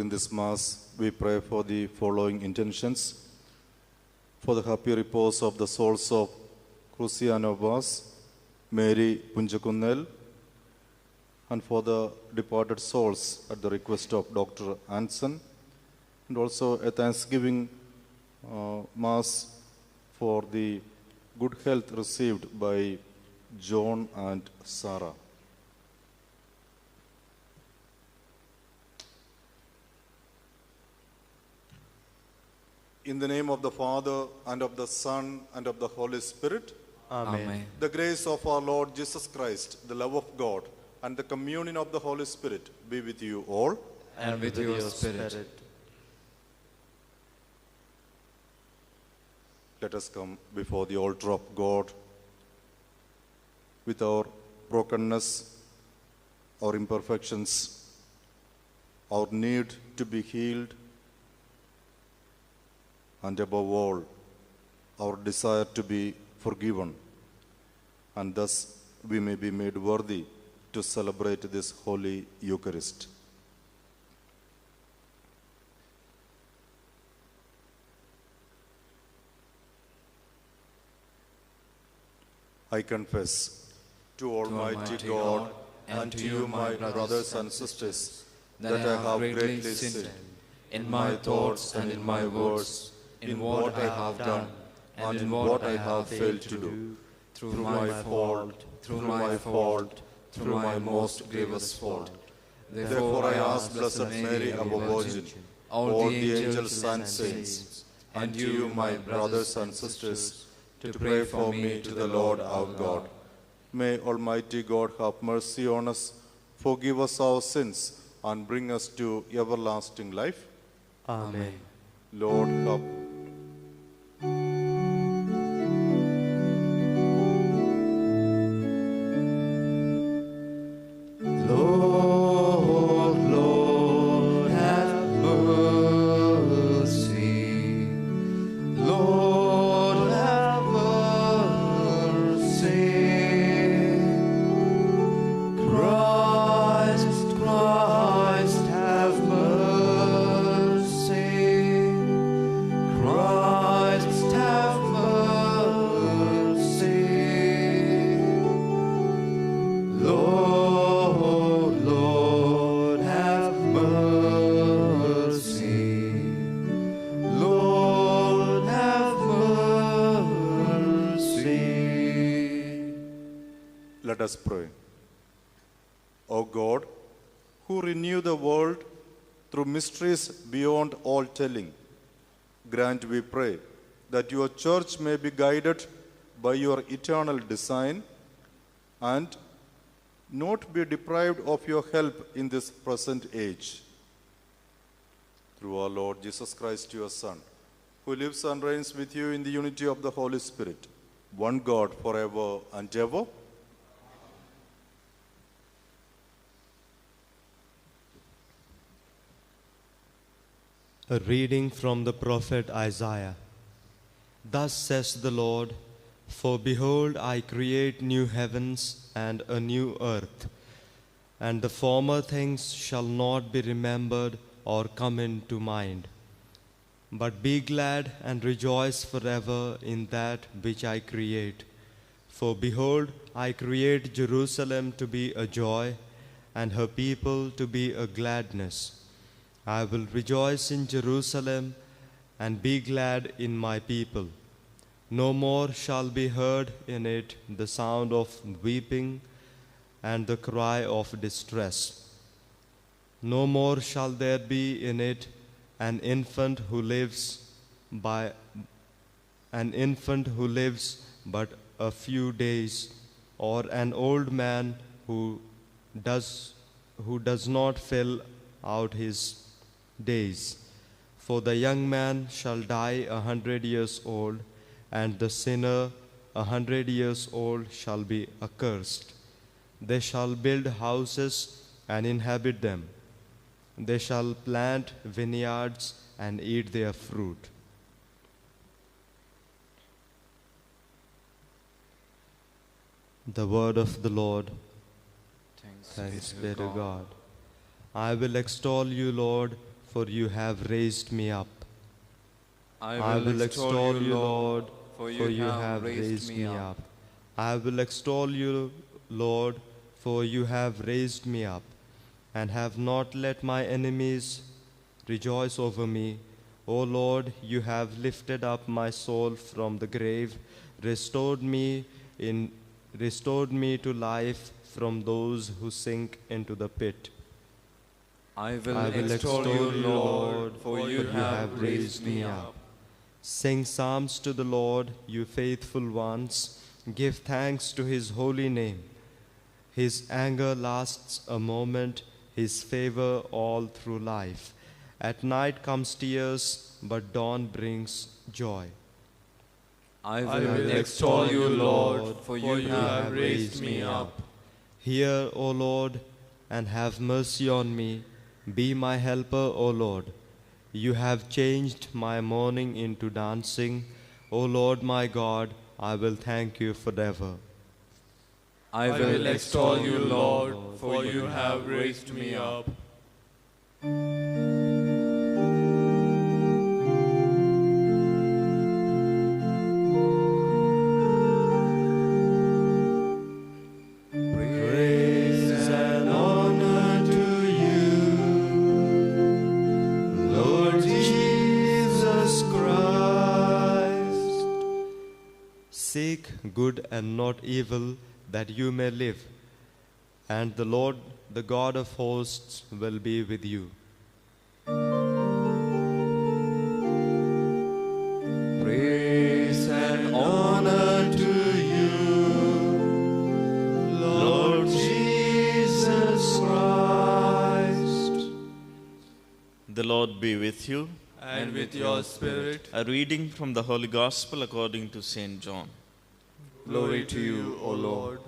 during this Mass, we pray for the following intentions: for the happy repose of the souls of Cruciano Vaz, Mary Punjakunnel, and for the departed souls at the request of Dr. Anson, and also a Thanksgiving Mass for the good health received by John and Sarah. In the name of the Father, and of the Son, and of the Holy Spirit. Amen. The grace of our Lord Jesus Christ, the love of God, and the communion of the Holy Spirit be with you all. And with your spirit. Let us come before the altar of God with our brokenness, our imperfections, our need to be healed, and above all, our desire to be forgiven, and thus we may be made worthy to celebrate this Holy Eucharist. I confess to Almighty God and to you, my brothers and sisters, that I have greatly sinned in my thoughts and in my words, in what I have done and in what I have failed to do, through my fault, through my most grievous fault. Therefore I ask Blessed Mary, our Virgin, all the angels and saints, and you, my brothers and sisters, to pray for me to the Lord our God. May Almighty God have mercy on us, forgive us our sins, and bring us to everlasting life. Amen. Lord, help. Lord, Lord, have mercy. Lord, have mercy. Christ, Christ, have mercy. Christ, have mercy. Lord, Lord, have mercy. Lord, have mercy. Let us pray. O God, who renew the world through mysteries beyond all telling, grant, we pray, that your church may be guided by your eternal design and not be deprived of your help in this present age. Through our Lord Jesus Christ, your Son, who lives and reigns with you in the unity of the Holy Spirit, one God forever and ever. A reading from the prophet Isaiah. Thus says the Lord, for behold, I create new heavens and a new earth, and the former things shall not be remembered or come into mind. But be glad and rejoice forever in that which I create. For behold, I create Jerusalem to be a joy, and her people to be a gladness. I will rejoice in Jerusalem and be glad in my people. No more shall be heard in it the sound of weeping and the cry of distress. No more shall there be in it an infant who lives but a few days, or an old man who does not fill out his days. For the young man shall die 100 years old, and the sinner 100 years old shall be accursed. They shall build houses and inhabit them. They shall plant vineyards and eat their fruit. The word of the Lord. Thanks be to God. I will extol you, Lord, for you have raised me up. I will extol you, Lord, for you have raised me up. I will extol you, Lord, for you have raised me up, and have not let my enemies rejoice over me. O Lord, you have lifted up my soul from the grave, restored me to life from those who sink into the pit. I will extol you, Lord, for you have raised me up. Sing psalms to the Lord, you faithful ones. Give thanks to his holy name. His anger lasts a moment, his favor all through life. At night comes tears, but dawn brings joy. I will extol you, Lord, for you have raised me up. Hear, O Lord, and have mercy on me. Be my helper, O Lord. You have changed my mourning into dancing. O Lord my God, I will thank you forever. I will extol you, Lord, for you have raised me up. Praise and honor to you, Lord Jesus Christ. Seek good and not evil, that you may live, and the Lord, the God of hosts, will be with you. Praise and honor to you, Lord Jesus Christ. The Lord be with you. And with your spirit, A reading from the Holy Gospel according to St. John. glory to you, O Lord.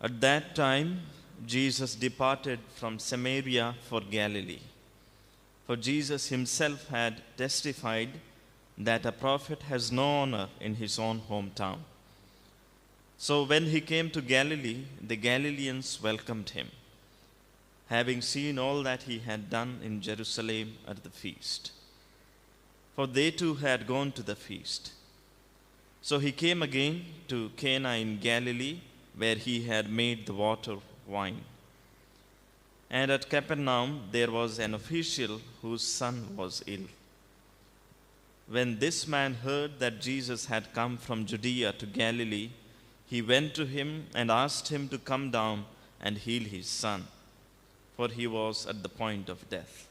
At that time, Jesus departed from Samaria for Galilee. For Jesus himself had testified that a prophet has no honor in his own hometown. So when he came to Galilee, the Galileans welcomed him, having seen all that he had done in Jerusalem at the feast. For they too had gone to the feast. So he came again to Cana in Galilee, where he had made the water wine. And at Capernaum there was an official whose son was ill. When this man heard that Jesus had come from Judea to Galilee, he went to him and asked him to come down and heal his son, for he was at the point of death.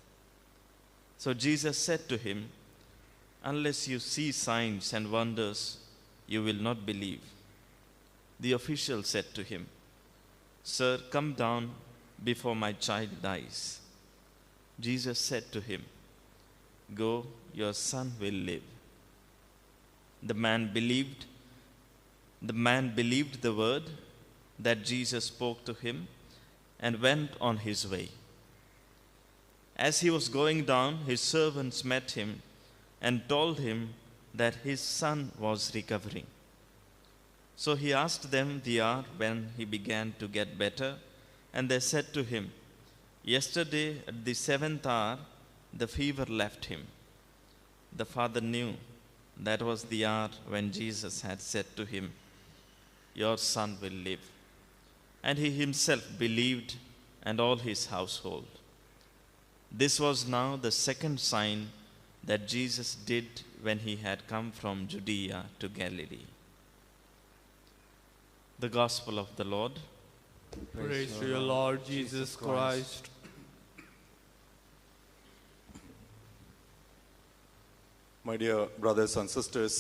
So Jesus said to him, "Unless you see signs and wonders, you will not believe." The official said to him, "Sir, come down before my child dies." Jesus said to him, "Go, your son will live." The man believed the word that Jesus spoke to him and went on his way. As he was going down, his servants met him and told him that his son was recovering. So he asked them the hour when he began to get better, and they said to him, "Yesterday at the 7th hour, the fever left him." The father knew that was the hour when Jesus had said to him, "Your son will live." And he himself believed, and all his household. This was now the second sign that Jesus did when he had come from Judea to Galilee. The Gospel of the Lord. Praise to your Lord Jesus Christ. My dear brothers and sisters,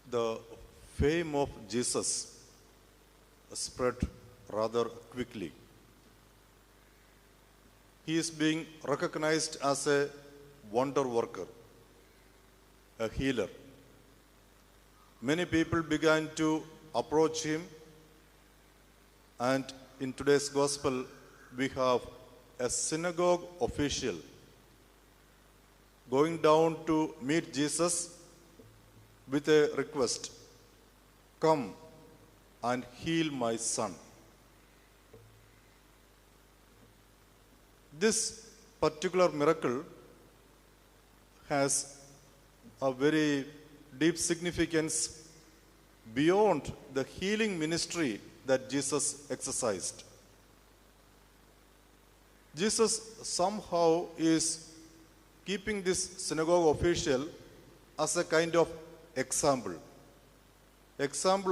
the fame of Jesus spread rather quickly. He is being recognized as a wonder worker, a healer. Many people began to approach him, and in today's gospel, we have a synagogue official going down to meet Jesus with a request, "Come and heal my son." This particular miracle has a very deep significance beyond the healing ministry that Jesus exercised. Jesus somehow is keeping this synagogue official as a kind of example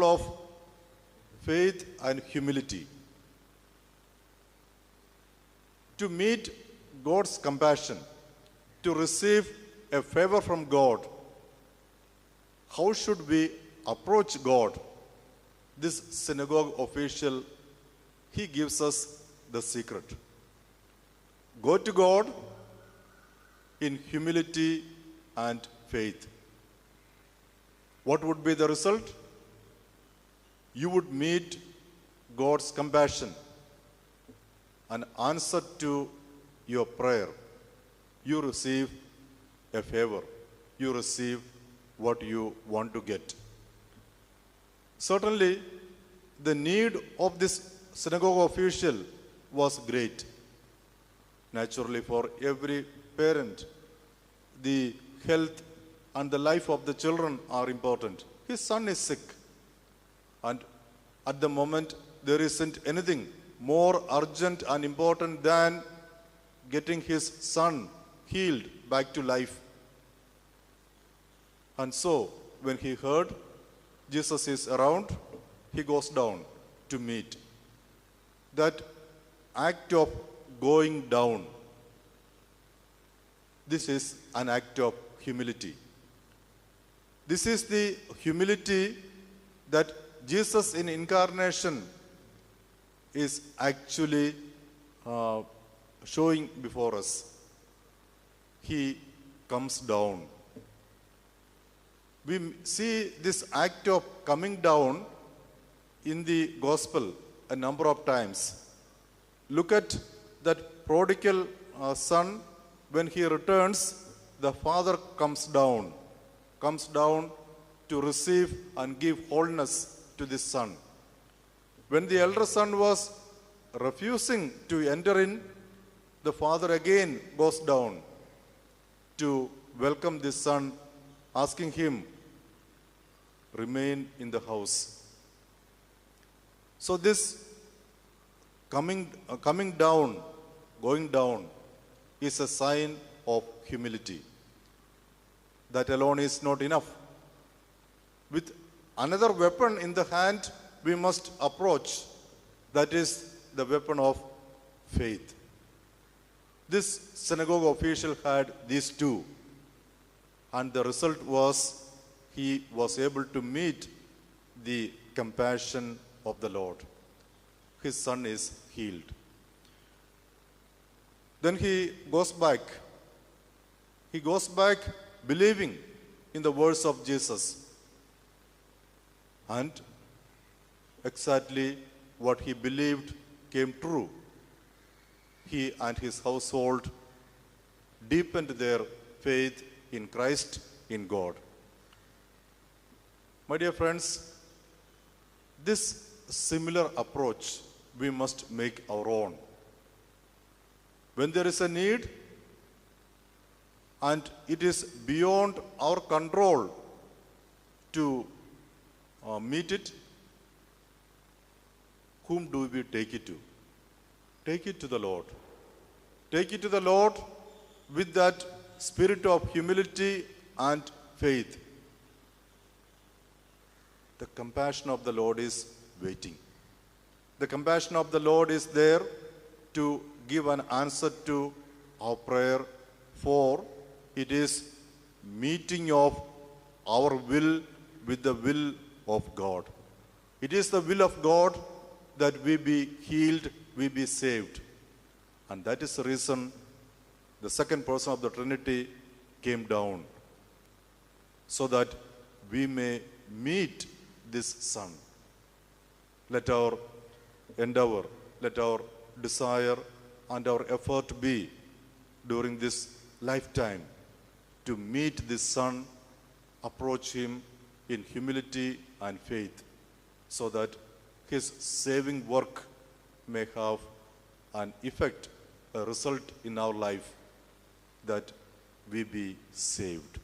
of faith and humility. To meet God's compassion, to receive a favor from God, how should we approach God? This synagogue official, he gives us the secret. Go to God in humility and faith. What would be the result? You would meet God's compassion, an answer to your prayer. You receive a favor. You receive what you want to get. Certainly, the need of this synagogue official was great. Naturally, for every parent, the health and the life of the children are important. His son is sick. And at the moment, there isn't anything more urgent and important than getting his son healed back to life. And so, when he heard Jesus is around, he goes down to meet. That act of going down, this is an act of humility. This is the humility that Jesus in incarnation is actually showing before us. He comes down. We see this act of coming down in the gospel a number of times. Look at that prodigal son. When he returns, the father comes down to receive and give wholeness to this son. When the elder son was refusing to enter in, the father again goes down to welcome this son, asking him, remain in the house. So this coming down, going down, is a sign of humility. That alone is not enough. With another weapon in the hand, we must approach. That is the weapon of faith. This synagogue official had these two. And the result was he was able to meet the compassion of the Lord. His son is healed. Then he goes back. He goes back believing in the words of Jesus. And exactly what he believed came true. He and his household deepened their faith in Christ, in God. My dear friends, this similar approach we must make our own. When there is a need and it is beyond our control to meet it, whom do we take it to? Take it to the Lord. Take it to the Lord with that spirit of humility and faith. The compassion of the Lord is waiting. The compassion of the Lord is there to give an answer to our prayer, for it is meeting of our will with the will of God. It is the will of God that we be healed, we be saved. And that is the reason the second person of the Trinity came down, so that we may meet this Son. Let our endeavor, let our desire and our effort be during this lifetime to meet this Son, approach Him in humility and faith, so that His saving work may have an effect a result in our life that we be saved.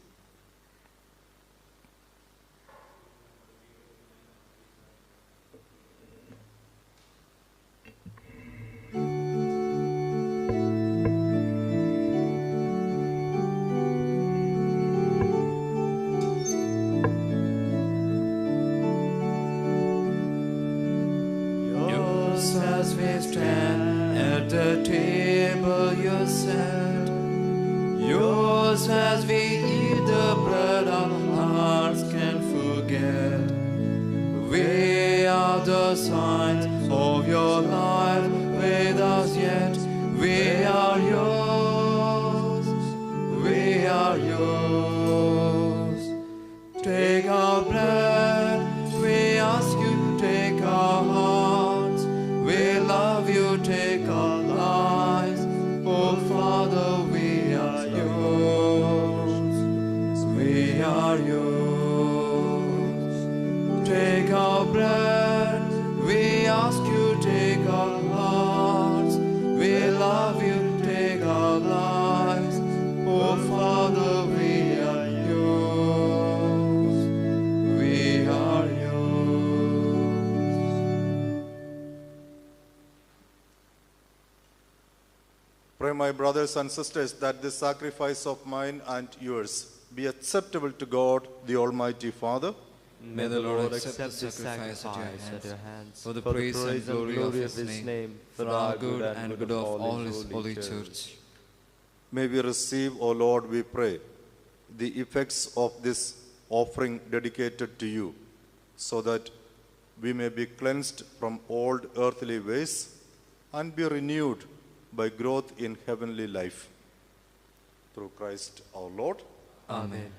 Yours as we stand at the table you set. Yours as we eat the bread our hearts can forget. We are the signs of your life with us yet. We are yours. We are yours. Take our bread. We ask you, take our hearts. We love you, take our lives. Oh Father, we are yours. We are yours. Take our bread. We ask you, take our hearts. We love you, take our lives. Oh Father, we are yours. We are yours. Pray, my brothers and sisters, that this sacrifice of mine and yours be acceptable to God, the Almighty Father. May the Lord accept the sacrifice at your hands for the praise and glory of His name, for our good and good of all His holy church. May we receive, O Lord, we pray, the effects of this offering dedicated to you, so that we may be cleansed from old earthly ways and be renewed by growth in heavenly life. Through Christ our Lord. Amen.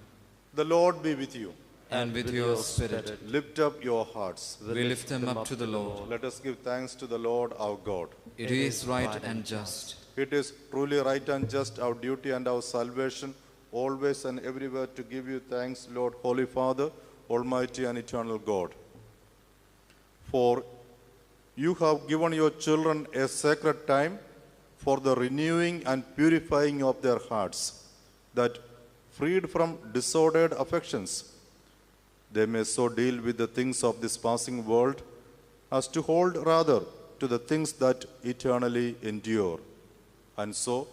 The Lord be with you. And with your spirit, Lift up your hearts. we lift them up to the Lord. Let us give thanks to the Lord our God. It is right and just. It is truly right and just, our duty and our salvation, always and everywhere to give you thanks, Lord, Holy Father, Almighty and eternal God. For you have given your children a sacred time for the renewing and purifying of their hearts, that freed from disordered affections, they may so deal with the things of this passing world as to hold rather to the things that eternally endure. And so,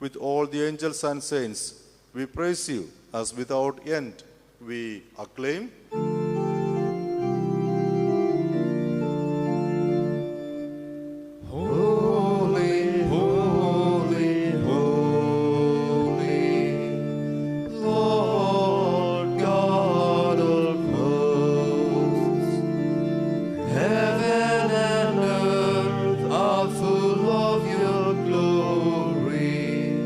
with all the angels and saints, we praise you as without end we acclaim. Holy, holy, holy, Lord God of hosts. Heaven and earth are full of your glory.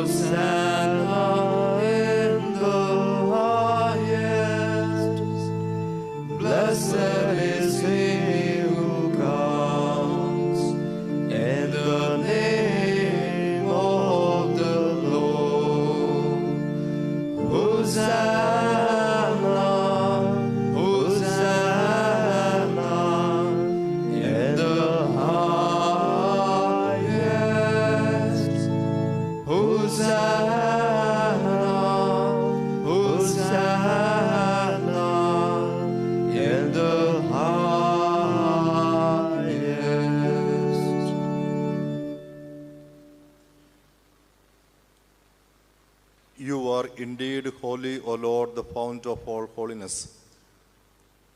Hosanna in the highest. Blessed is he who comes in the name of the Lord. Hosanna, Hosanna in the highest. Hosanna, Hosanna in the highest. You are indeed holy, O Lord, the fount of all holiness.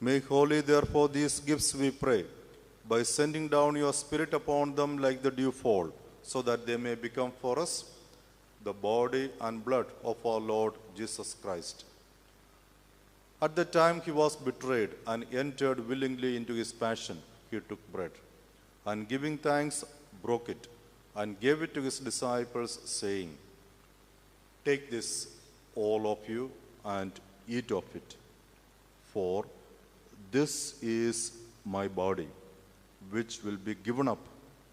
Make holy, therefore, these gifts, we pray, by sending down your Spirit upon them like the dewfall, so that they may become for us the body and blood of our Lord Jesus Christ. At the time he was betrayed and entered willingly into his passion, he took bread, and giving thanks, broke it, and gave it to his disciples, saying, "Take this, all of you, and eat of it, for this is my body, which will be given up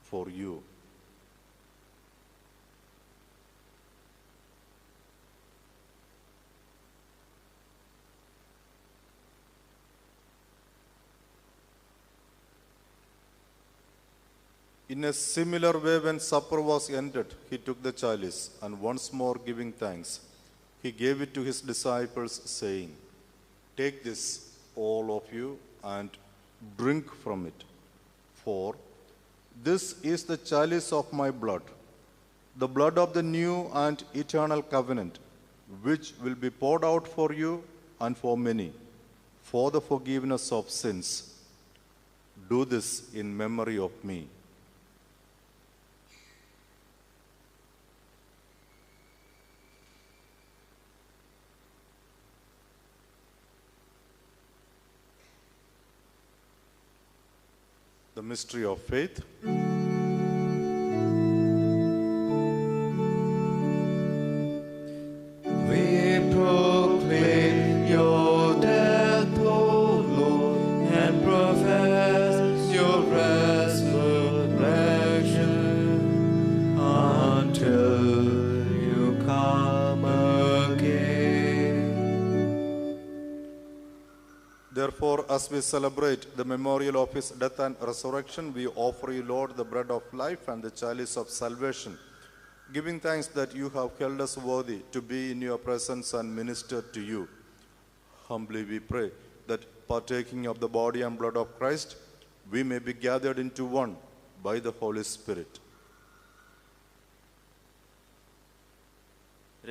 for you." In a similar way, when supper was ended, he took the chalice, and once more giving thanks, he gave it to his disciples, saying, "Take this, all of you, and drink from it. For this is the chalice of my blood, the blood of the new and eternal covenant, which will be poured out for you and for many, for the forgiveness of sins. Do this in memory of me." The mystery of faith. We proclaim your death, O Lord, and profess your resurrection until you come again. Therefore, as we celebrate the memorial of his death and resurrection, we offer you, Lord, the bread of life and the chalice of salvation, giving thanks that you have held us worthy to be in your presence and minister to you. Humbly we pray that, partaking of the body and blood of Christ, we may be gathered into one by the Holy Spirit.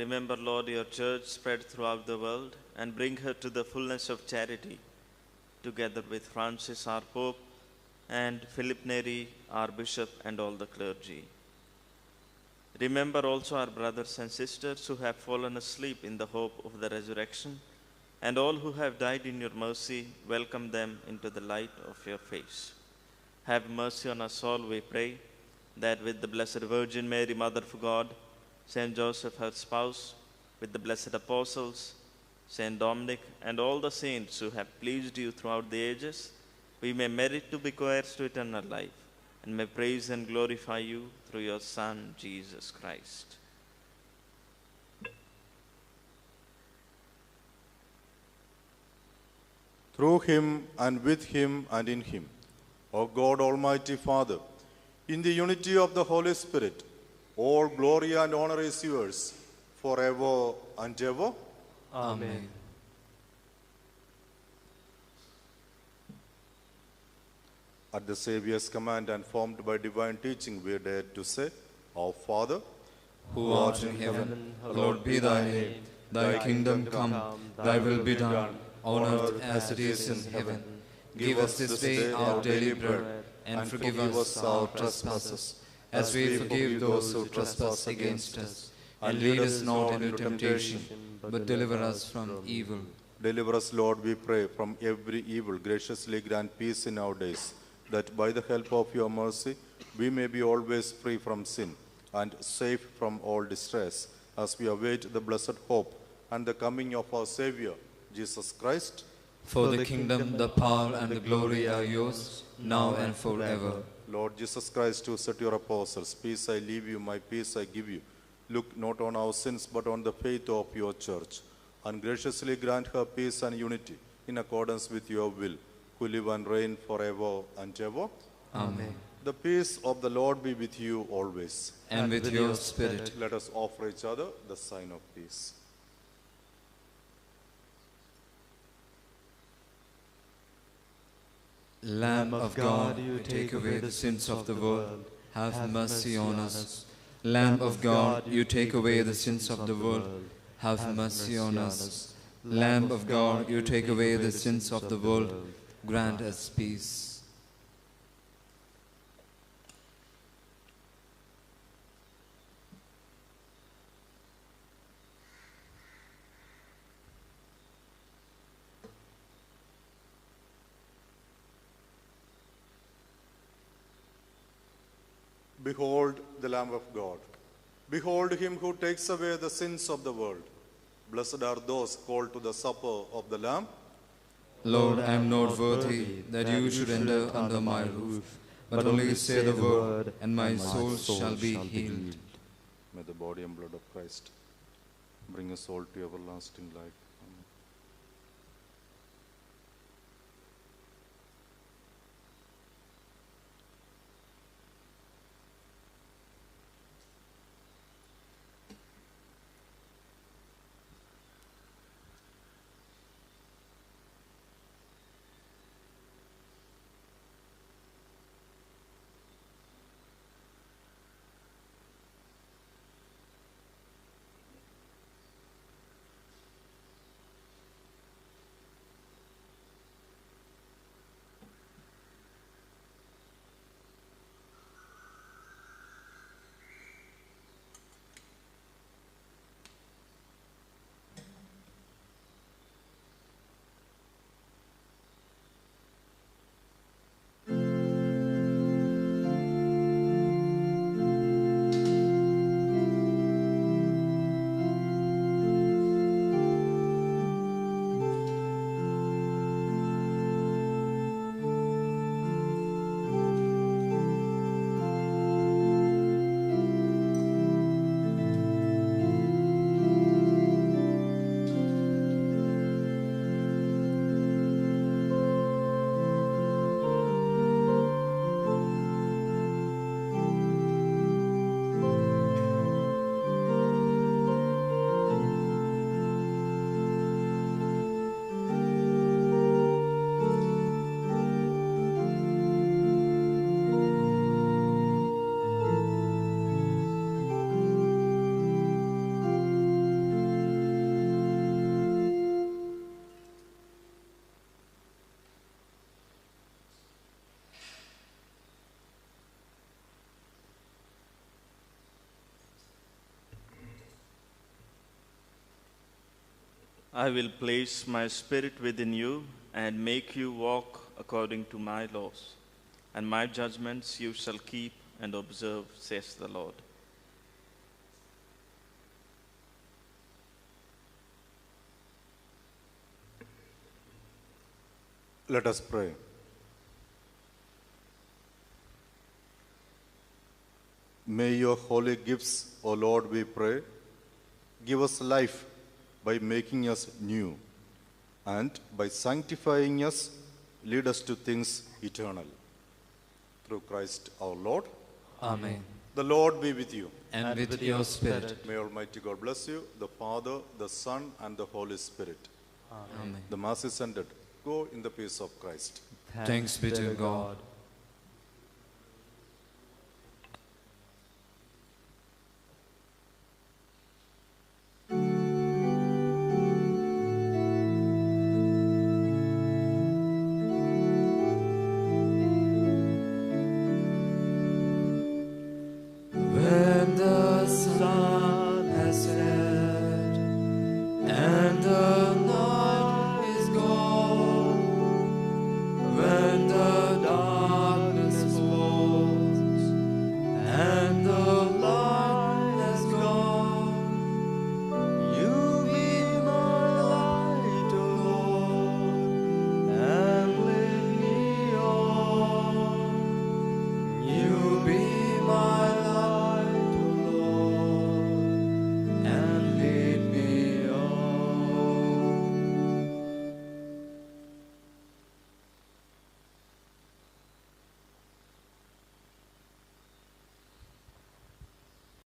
Remember, Lord, your church spread throughout the world, and bring her to the fullness of charity, together with Francis, our Pope, and Philip Neri, our Bishop, and all the clergy. Remember also our brothers and sisters who have fallen asleep in the hope of the resurrection, and all who have died in your mercy. Welcome them into the light of your face. Have mercy on us all, we pray, that with the Blessed Virgin Mary, Mother of God, Saint Joseph, her spouse, with the blessed apostles, Saint Dominic, and all the saints who have pleased you throughout the ages, we may merit to be co-heirs to eternal life, and may praise and glorify you through your Son, Jesus Christ. Through him and with him and in him, O God, Almighty Father, in the unity of the Holy Spirit, all glory and honor is yours forever and ever. Amen. At the Saviour's command and formed by divine teaching, we dare to say, Our Father, Who art in heaven, hallowed be thy name. Thy kingdom come, thy will be done, on earth as it is in heaven. Give us this day our daily bread, and forgive us our trespasses, as we forgive those who trespass against us. And lead us not into temptation, but deliver us from evil. deliver us, Lord, we pray, from every evil. Graciously grant peace in our days, that by the help of your mercy we may be always free from sin and safe from all distress, as we await the blessed hope and the coming of our Savior, Jesus Christ. For the kingdom, the power, and the glory are yours, now and forever. Lord Jesus Christ, who said to your apostles, Peace I leave you, my peace I give you, look not on our sins but on the faith of your church, and graciously grant her peace and unity in accordance with your will, who live and reign forever and ever. Amen. The peace of the Lord be with you always. And with your spirit. Let us offer each other the sign of peace. Lamb of God, you take away the sins of the world, have mercy on us. Lamb of God, you take away the sins of the world, have mercy on us. Lamb of God, you take away the sins of the world, grant us peace. Behold the Lamb of God. Behold him who takes away the sins of the world. Blessed are those called to the supper of the Lamb. Lord, I am not worthy that you should enter under my roof, but only say the word, and my soul shall be healed. May the body and blood of Christ bring us all to everlasting life. Amen. I will place my spirit within you and make you walk according to my laws. And my judgments you shall keep and observe, says the Lord. Let us pray. May your holy gifts, O Lord, we pray, give us life by making us new, and by sanctifying us, lead us to things eternal. Through Christ our Lord. Amen. The Lord be with you. And with your spirit. May Almighty God bless you, the Father, the Son, and the Holy Spirit. Amen. The Mass is ended. Go in the peace of Christ. Thanks be to God.